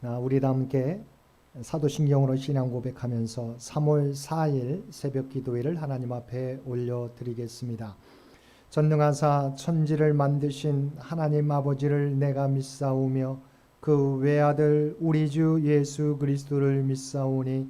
우리 다 함께 사도신경으로 신앙 고백하면서 3월 4일 새벽 기도회를 하나님 앞에 올려드리겠습니다. 전능하사 천지를 만드신 하나님 아버지를 내가 믿사오며 그 외아들 우리 주 예수 그리스도를 믿사오니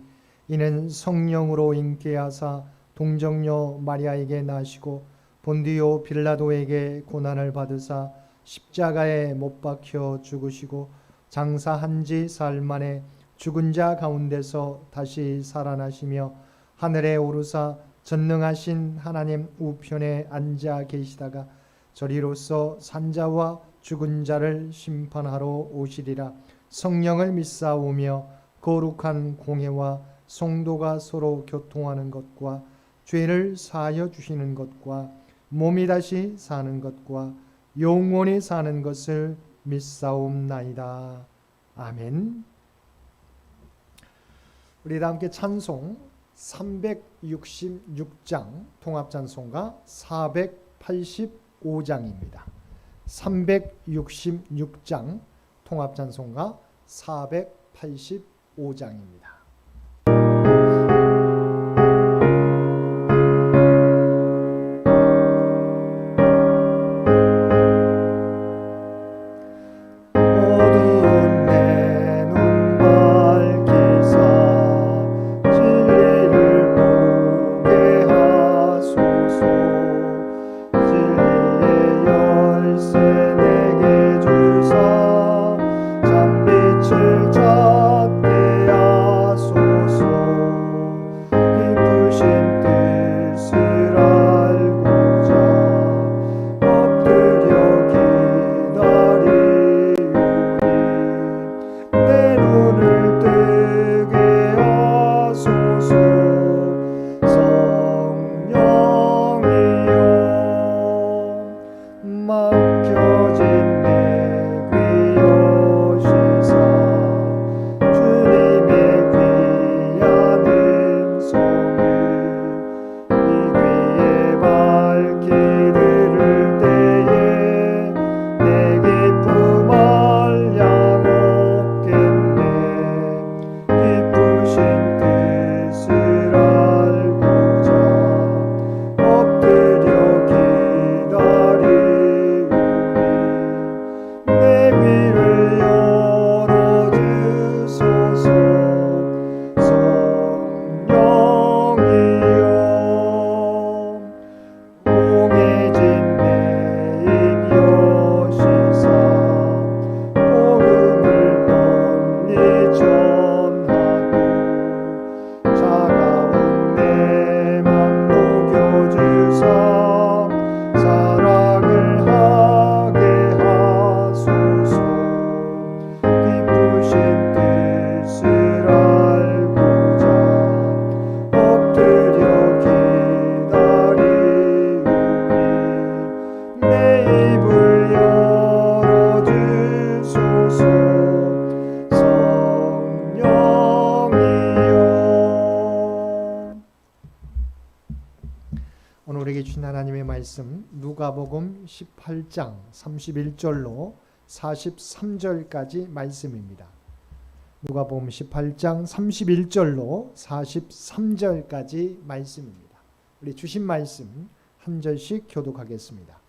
이는 성령으로 잉태하사 동정녀 마리아에게 나시고 본디오 빌라도에게 고난을 받으사 십자가에 못 박혀 죽으시고 장사한 지 사흘 만에 죽은 자 가운데서 다시 살아나시며 하늘에 오르사 전능하신 하나님 우편에 앉아 계시다가 저리로서 산자와 죽은 자를 심판하러 오시리라. 성령을 믿사오며 거룩한 공회와 성도가 서로 교통하는 것과 죄를 사하여 주시는 것과 몸이 다시 사는 것과 영원히 사는 것을 믿사옵나이다. 아멘. 우리 다 함께 찬송 366장 통합찬송가 485장입니다. 366장 통합찬송가 485장입니다. 오늘 우리에게 주신 하나님의 말씀 누가복음 18장 31절로 43절까지 말씀입니다. 누가복음 18장 31절로 43절까지 말씀입니다. 우리 주신 말씀 한 절씩 교독하겠습니다.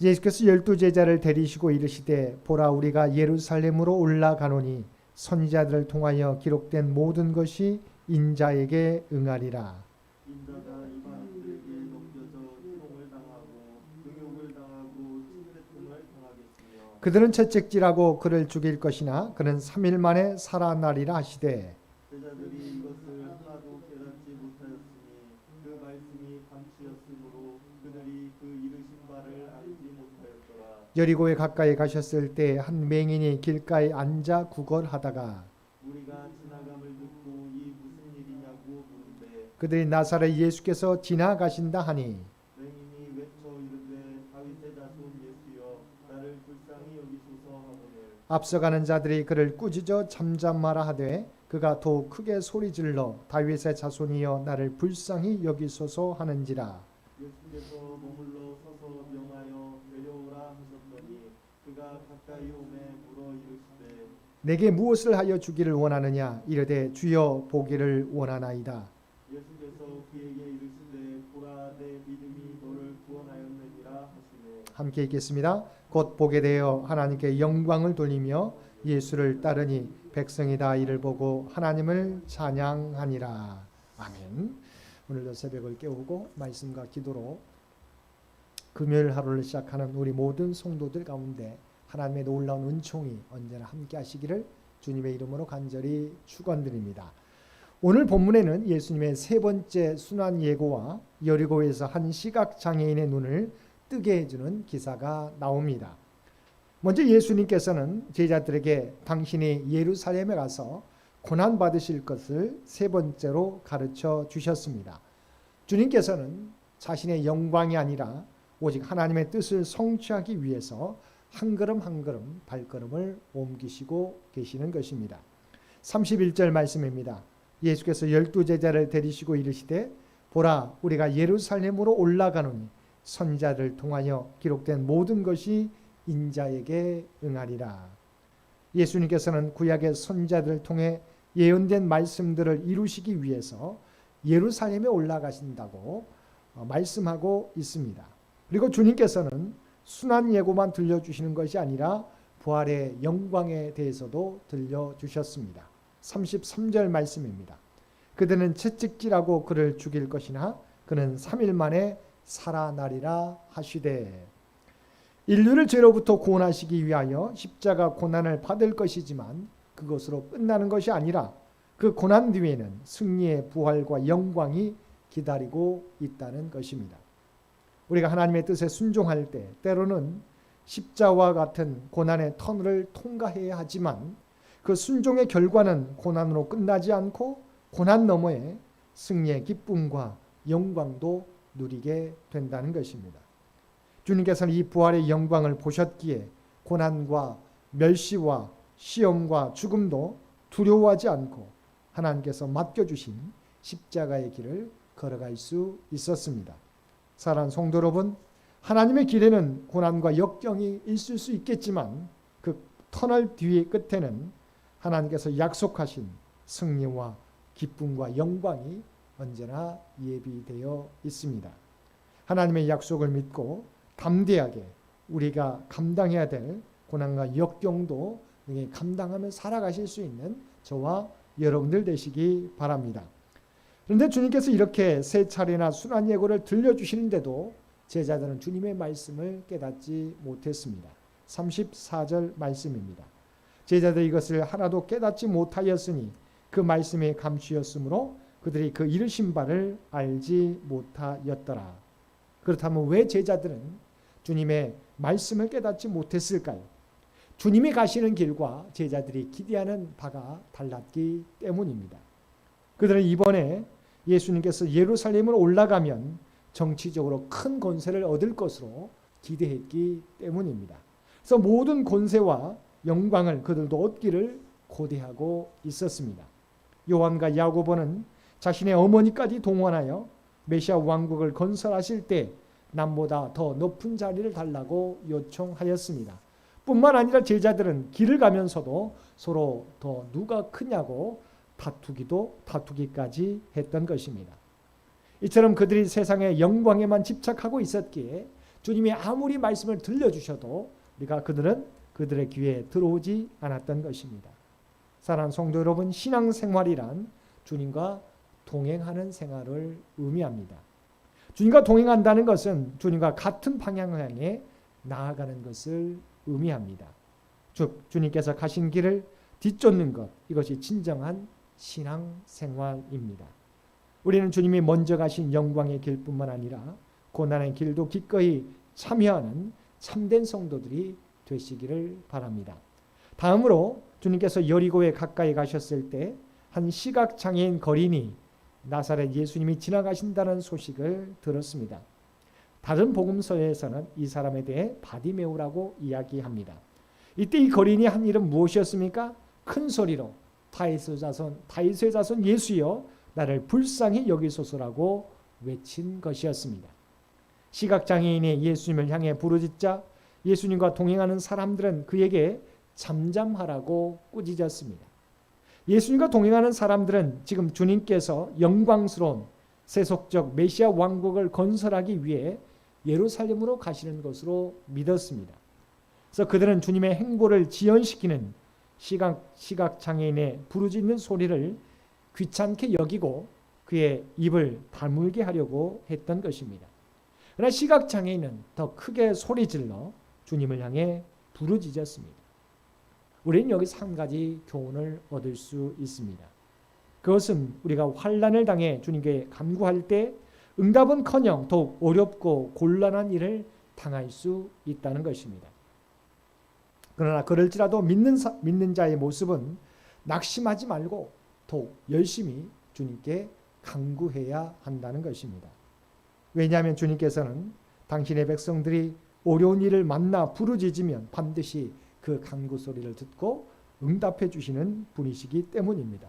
예수께서 12제자를 데리시고 이르시되 보라 우리가 예루살렘으로 올라가노니 선지자들을 통하여 기록된 모든 것이 인자에게 응하리라. 인자가 이방인들에게 넘겨져 희롱을 당하고 능욕을 당하고 침뱉음을 당하겠으며 그들은 채찍질하고 그를 죽일 것이나 그는 3일 만에 살아나리라 하시되 제자들이 이것을 하나도 깨닫지 못하였으니 그 말씀이 감추였으므로 그들이 그 이르신 바를 알지 못하였더라. 여리고에 가까이 가셨을 때 한 맹인이 길가에 앉아 구걸하다가 우리가 지나감을 듣고 이 무슨 일이냐고 물은데 그들이 나사렛 예수께서 지나가신다 하니 맹인이 외쳐 이르되 다윗의 자손 예수여 나를 불쌍히 여기소서 하거늘 앞서가는 자들이 그를 꾸짖어 잠잠하라 하되 그가 더욱 크게 소리질러 다윗의 자손이여 나를 불쌍히 여기소서 하는지라. 예수께서 머물러 서서 명하여 데려오라 하셨더니 그가 가까이 오매 물어 이르시되 내게 무엇을 하여 주기를 원하느냐 이르되 주여 보기를 원하나이다. 예수께서 그에게 이르시되 보라 내 믿음이 너를 구원하였느니라 하시매. 함께 읽겠습니다. 곧 보게 되어 하나님께 영광을 돌리며 예수를 따르니 백성이 다 이를 보고 하나님을 찬양하니라. 아멘. 오늘도 새벽을 깨우고 말씀과 기도로 금요일 하루를 시작하는 우리 모든 성도들 가운데 하나님의 놀라운 은총이 언제나 함께 하시기를 주님의 이름으로 간절히 축원드립니다. 오늘 본문에는 예수님의 세 번째 순환 예고와 여리고에서 한 시각 장애인의 눈을 뜨게 해주는 기사가 나옵니다. 먼저 예수님께서는 제자들에게 당신이 예루살렘에 가서 고난 받으실 것을 세 번째로 가르쳐 주셨습니다. 주님께서는 자신의 영광이 아니라 오직 하나님의 뜻을 성취하기 위해서 한 걸음 한 걸음 발걸음을 옮기시고 계시는 것입니다. 31절 말씀입니다. 예수께서 12제자를 데리시고 이르시되 보라 우리가 예루살렘으로 올라가노니 선지자를 통하여 기록된 모든 것이 인자에게 응하리라. 예수님께서는 구약의 선지자들을 통해 예언된 말씀들을 이루시기 위해서 예루살렘에 올라가신다고 말씀하고 있습니다. 그리고 주님께서는 순환 예고만 들려주시는 것이 아니라 부활의 영광에 대해서도 들려주셨습니다. 33절 말씀입니다. 그들은 채찍질하고 그를 죽일 것이나 그는 3일 만에 살아나리라 하시되. 인류를 죄로부터 구원하시기 위하여 십자가 고난을 받을 것이지만 그것으로 끝나는 것이 아니라 그 고난 뒤에는 승리의 부활과 영광이 기다리고 있다는 것입니다. 우리가 하나님의 뜻에 순종할 때 때로는 십자와 같은 고난의 터널을 통과해야 하지만 그 순종의 결과는 고난으로 끝나지 않고 고난 너머에 승리의 기쁨과 영광도 누리게 된다는 것입니다. 주님께서는 이 부활의 영광을 보셨기에 고난과 멸시와 시험과 죽음도 두려워하지 않고 하나님께서 맡겨주신 십자가의 길을 걸어갈 수 있었습니다. 사랑하는 성도 여러분, 하나님의 길에는 고난과 역경이 있을 수 있겠지만 그 터널 뒤의 끝에는 하나님께서 약속하신 승리와 기쁨과 영광이 언제나 예비되어 있습니다. 하나님의 약속을 믿고 담대하게 우리가 감당해야 될 고난과 역경도 감당하며 살아가실 수 있는 저와 여러분들 되시기 바랍니다. 그런데 주님께서 이렇게 세 차례나 순환 예고를 들려주시는데도 제자들은 주님의 말씀을 깨닫지 못했습니다. 34절 말씀입니다. 제자들이 이것을 하나도 깨닫지 못하였으니 그 말씀에 감추였으므로 그들이 그 이르신 바를 알지 못하였더라. 그렇다면 왜 제자들은 주님의 말씀을 깨닫지 못했을까요? 주님이 가시는 길과 제자들이 기대하는 바가 달랐기 때문입니다. 그들은 이번에 예수님께서 예루살렘으로 올라가면 정치적으로 큰 권세를 얻을 것으로 기대했기 때문입니다. 그래서 모든 권세와 영광을 그들도 얻기를 고대하고 있었습니다. 요한과 야고보는 자신의 어머니까지 동원하여 메시아 왕국을 건설하실 때 남보다 더 높은 자리를 달라고 요청하였습니다. 뿐만 아니라 제자들은 길을 가면서도 서로 더 누가 크냐고 다투기까지 했던 것입니다. 이처럼 그들이 세상의 영광에만 집착하고 있었기에 주님이 아무리 말씀을 들려주셔도 우리가 그들의 귀에 들어오지 않았던 것입니다. 사랑하는 성도 여러분, 신앙생활이란 주님과 동행하는 생활을 의미합니다. 주님과 동행한다는 것은 주님과 같은 방향을 향해 나아가는 것을 의미합니다. 즉 주님께서 가신 길을 뒤쫓는 것, 이것이 진정한 신앙생활입니다. 우리는 주님이 먼저 가신 영광의 길뿐만 아니라 고난의 길도 기꺼이 참여하는 참된 성도들이 되시기를 바랍니다. 다음으로 주님께서 여리고에 가까이 가셨을 때 한 시각장애인 거린이 나사렛 예수님이 지나가신다는 소식을 들었습니다. 다른 복음서에서는 이 사람에 대해 바디메오라고 이야기합니다. 이때 이 거린이 한 일은 무엇이었습니까? 큰 소리로 다윗의 자손 예수여 나를 불쌍히 여기소서라고 외친 것이었습니다. 시각장애인이 예수님을 향해 부르짖자 예수님과 동행하는 사람들은 그에게 잠잠하라고 꾸짖었습니다. 예수님과 동행하는 사람들은 지금 주님께서 영광스러운 세속적 메시아 왕국을 건설하기 위해 예루살렘으로 가시는 것으로 믿었습니다. 그래서 그들은 주님의 행보를 지연시키는 시각장애인의 부르짖는 소리를 귀찮게 여기고 그의 입을 다물게 하려고 했던 것입니다. 그러나 시각장애인은 더 크게 소리질러 주님을 향해 부르짖었습니다. 우리는 여기서 한 가지 교훈을 얻을 수 있습니다. 그것은 우리가 환난을 당해 주님께 간구할 때 응답은커녕 더욱 어렵고 곤란한 일을 당할 수 있다는 것입니다. 그러나 그럴지라도 믿는 자의 모습은 낙심하지 말고 더욱 열심히 주님께 간구해야 한다는 것입니다. 왜냐하면 주님께서는 당신의 백성들이 어려운 일을 만나 부르짖으면 반드시 그 간구 소리를 듣고 응답해 주시는 분이시기 때문입니다.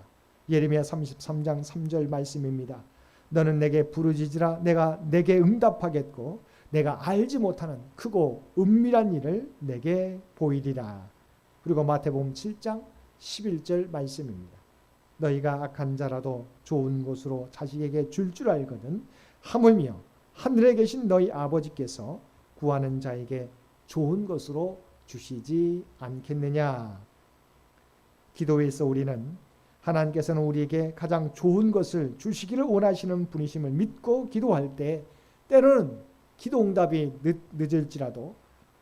예레미야 33장 3절 말씀입니다. 너는 내게 부르짖으라 내가 내게 응답하겠고 내가 알지 못하는 크고 은밀한 일을 내게 보이리라. 그리고 마태복음 7장 11절 말씀입니다. 너희가 악한 자라도 좋은 곳으로 자식에게 줄 알거든 하물며 하늘에 계신 너희 아버지께서 구하는 자에게 좋은 것으로 주시지 않겠느냐. 기도에서 우리는 하나님께서는 우리에게 가장 좋은 것을 주시기를 원하시는 분이심을 믿고 기도할 때 때로는 기도 응답이 늦을지라도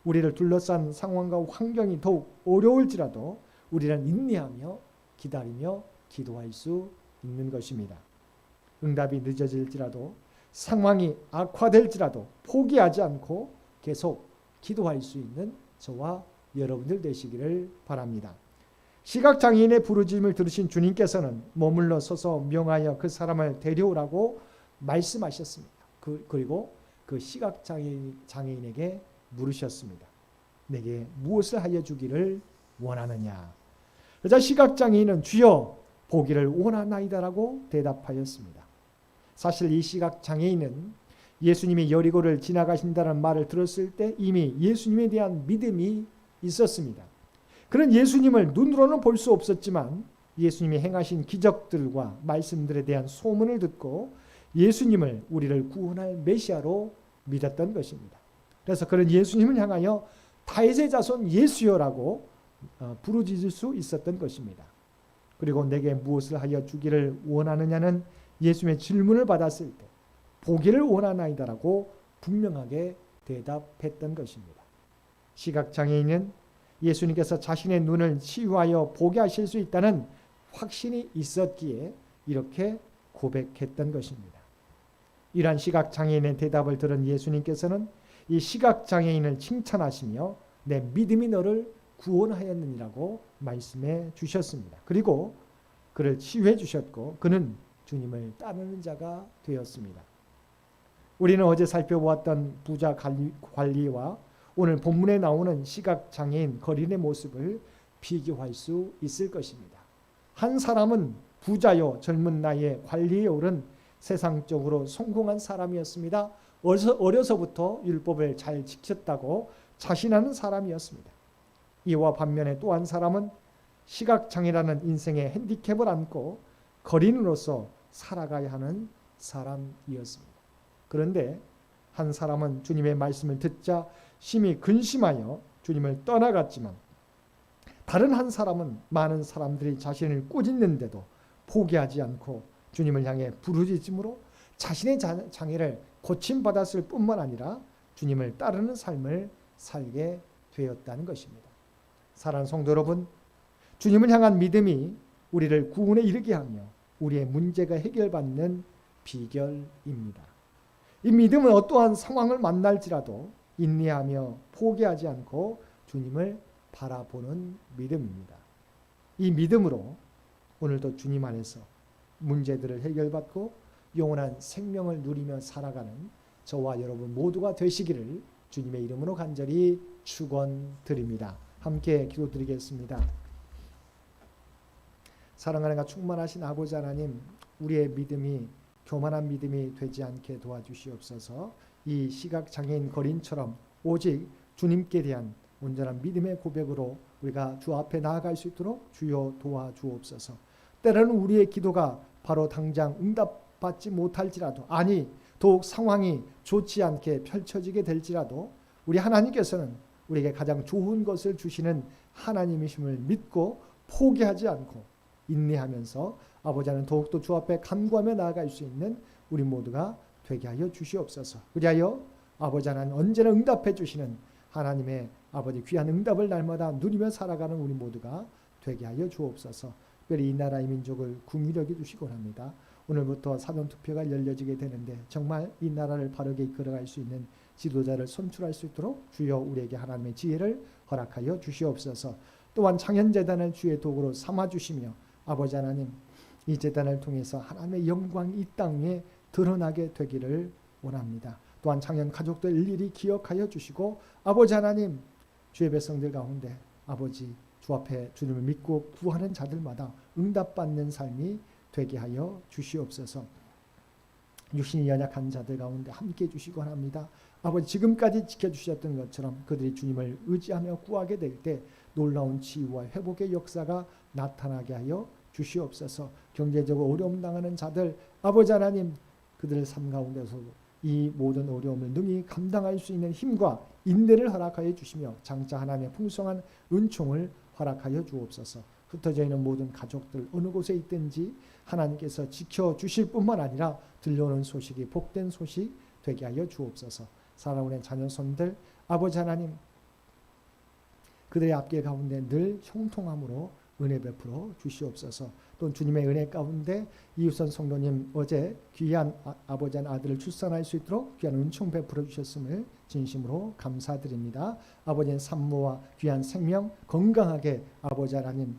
우리를 둘러싼 상황과 환경이 더욱 어려울지라도 우리는 인내하며 기다리며 기도할 수 있는 것입니다. 응답이 늦어질지라도 상황이 악화될지라도 포기하지 않고 계속 기도할 수 있는 저와 여러분들 되시기를 바랍니다. 시각장애인의 부르짖음을 들으신 주님께서는 머물러 서서 명하여 그 사람을 데려오라고 말씀하셨습니다. 그리고 그 시각장애인에게 물으셨습니다. 내게 무엇을 하여 주기를 원하느냐. 그러자 시각장애인은 주여 보기를 원하나이다라고 대답하였습니다. 사실 이 시각장애인은 예수님이 여리고를 지나가신다는 말을 들었을 때 이미 예수님에 대한 믿음이 있었습니다. 그는 예수님을 눈으로는 볼 수 없었지만 예수님이 행하신 기적들과 말씀들에 대한 소문을 듣고 예수님을 우리를 구원할 메시아로 믿었던 것입니다. 그래서 그는 예수님을 향하여 다윗의 자손 예수여라고 부르짖을 수 있었던 것입니다. 그리고 내게 무엇을 하여 주기를 원하느냐는 예수님의 질문을 받았을 때 보기를 원하나이다라고 분명하게 대답했던 것입니다. 시각장애인은 예수님께서 자신의 눈을 치유하여 보게 하실 수 있다는 확신이 있었기에 이렇게 고백했던 것입니다. 이러한 시각장애인의 대답을 들은 예수님께서는 이 시각장애인을 칭찬하시며 내 믿음이 너를 구원하였느니라고 말씀해 주셨습니다. 그리고 그를 치유해 주셨고 그는 주님을 따르는 자가 되었습니다. 우리는 어제 살펴보았던 부자 관리와 오늘 본문에 나오는 시각장애인 거린의 모습을 비교할 수 있을 것입니다. 한 사람은 부자요 젊은 나이에 관리에 오른 세상적으로 성공한 사람이었습니다. 어려서부터 율법을 잘 지켰다고 자신하는 사람이었습니다. 이와 반면에 또 한 사람은 시각장애라는 인생의 핸디캡을 안고 거린으로서 살아가야 하는 사람이었습니다. 그런데 한 사람은 주님의 말씀을 듣자 심히 근심하여 주님을 떠나갔지만 다른 한 사람은 많은 사람들이 자신을 꾸짖는데도 포기하지 않고 주님을 향해 부르짖음으로 자신의 장애를 고침받았을 뿐만 아니라 주님을 따르는 삶을 살게 되었다는 것입니다. 사랑하는 성도 여러분, 주님을 향한 믿음이 우리를 구원에 이르게 하며 우리의 문제가 해결받는 비결입니다. 이 믿음은 어떠한 상황을 만날지라도 인내하며 포기하지 않고 주님을 바라보는 믿음입니다. 이 믿음으로 오늘도 주님 안에서 문제들을 해결받고 영원한 생명을 누리며 살아가는 저와 여러분 모두가 되시기를 주님의 이름으로 간절히 축원드립니다. 함께 기도드리겠습니다. 사랑하는 충만하신 아버지 하나님, 우리의 믿음이 교만한 믿음이 되지 않게 도와주시옵소서. 이 시각장애인 거린처럼 오직 주님께 대한 온전한 믿음의 고백으로 우리가 주 앞에 나아갈 수 있도록 주여 도와주옵소서. 때로는 우리의 기도가 바로 당장 응답받지 못할지라도, 아니 더욱 상황이 좋지 않게 펼쳐지게 될지라도 우리 하나님께서는 우리에게 가장 좋은 것을 주시는 하나님이심을 믿고 포기하지 않고 인내하면서 아버지 하나님 더욱더 주 앞에 간구하며 나아갈 수 있는 우리 모두가 되게 하여 주시옵소서. 그리하여 아버지 하나님 언제나 응답해 주시는 하나님의 아버지 귀한 응답을 날마다 누리며 살아가는 우리 모두가 되게 하여 주옵소서. 특별히 이 나라 이 민족을 긍휼히 여겨 주시기 원합니다. 오늘부터 사전투표가 열려지게 되는데 정말 이 나라를 바르게 이끌어갈 수 있는 지도자를 선출할 수 있도록 주여 우리에게 하나님의 지혜를 허락하여 주시옵소서. 또한 창현재단을 주의 도구로 삼아주시며 아버지 하나님 이 재단을 통해서 하나님의 영광이 이 땅에 드러나게 되기를 원합니다. 또한 창현 가족들 일일이 기억하여 주시고 아버지 하나님 주의 백성들 가운데 아버지 주 앞에 주님을 믿고 구하는 자들마다 응답받는 삶이 되게 하여 주시옵소서. 육신이 연약한 자들 가운데 함께해 주시기 원합니다. 아버지 지금까지 지켜주셨던 것처럼 그들이 주님을 의지하며 구하게 될 때 놀라운 치유와 회복의 역사가 나타나게 하여 주시옵소서. 경제적으로 어려움 당하는 자들 아버지 하나님 그들의 삶 가운데서 이 모든 어려움을 능히 감당할 수 있는 힘과 인내를 허락하여 주시며 장차 하나님의 풍성한 은총을 허락하여 주옵소서. 흩어져 있는 모든 가족들 어느 곳에 있든지 하나님께서 지켜주실 뿐만 아니라 들려오는 소식이 복된 소식 되게 하여 주옵소서. 살아오는 자녀손들 아버지 하나님 그들의 앞길 가운데 늘 형통함으로 은혜 베풀어 주시옵소서. 또 주님의 은혜 가운데 이우선 성도님 어제 귀한 아버지 한 아들을 출산할 수 있도록 귀한 은총 베풀어 주셨음을 진심으로 감사드립니다. 아버지의 산모와 귀한 생명 건강하게 아버지 하나님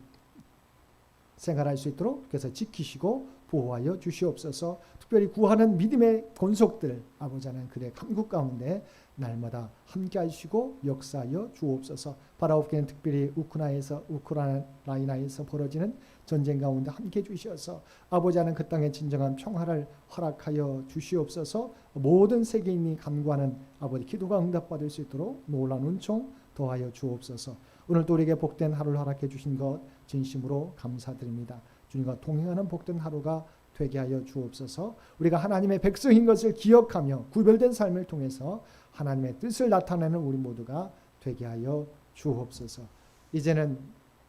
생활할 수 있도록 그래서 지키시고 보호하여 주시옵소서. 특별히 구하는 믿음의 권속들 아버지 하나님 그의 간구 가운데 날마다 함께 하시고 역사하여 주옵소서. 바라옵기는 특별히 우크라이나에서 벌어지는 전쟁 가운데 함께 주셔서 아버지 하나님 그 땅의 진정한 평화를 허락하여 주시옵소서. 모든 세계인이 간구하는 아버지 기도가 응답받을 수 있도록 놀라운 은총 더하여 주옵소서. 오늘도 우리에게 복된 하루를 허락해 주신 것 진심으로 감사드립니다. 주님과 동행하는 복된 하루가 되게 하여 주옵소서. 우리가 하나님의 백성인 것을 기억하며 구별된 삶을 통해서 하나님의 뜻을 나타내는 우리 모두가 되게 하여 주옵소서. 이제는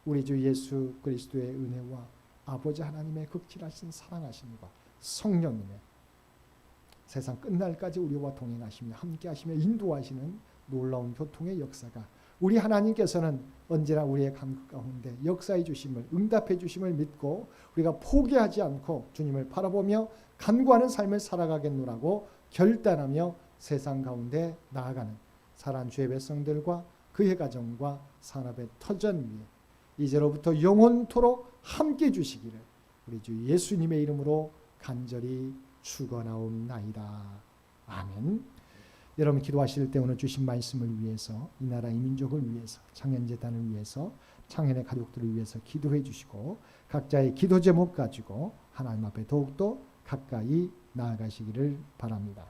우리 주 예수 그리스도의 은혜와 아버지 하나님의 극진하신 사랑하심과 성령님의 세상 끝날까지 우리와 동행하시며 함께하시며 인도하시는 놀라운 교통의 역사가 우리 하나님께서는 언제나 우리의 간구 가운데 역사해 주심을 응답해 주심을 믿고 우리가 포기하지 않고 주님을 바라보며 간구하는 삶을 살아가겠노라고 결단하며 세상 가운데 나아가는 사랑하는 주의 백성들과 그의 가정과 산업의 터전 위에 이제로부터 영원토록 함께 주시기를 우리 주 예수님의 이름으로 간절히 축원하옵나이다. 아멘. 여러분 기도하실 때 오늘 주신 말씀을 위해서 이 나라 이 민족을 위해서 창현재단을 위해서 창현의 가족들을 위해서 기도해 주시고 각자의 기도 제목 가지고 하나님 앞에 더욱더 가까이 나아가시기를 바랍니다.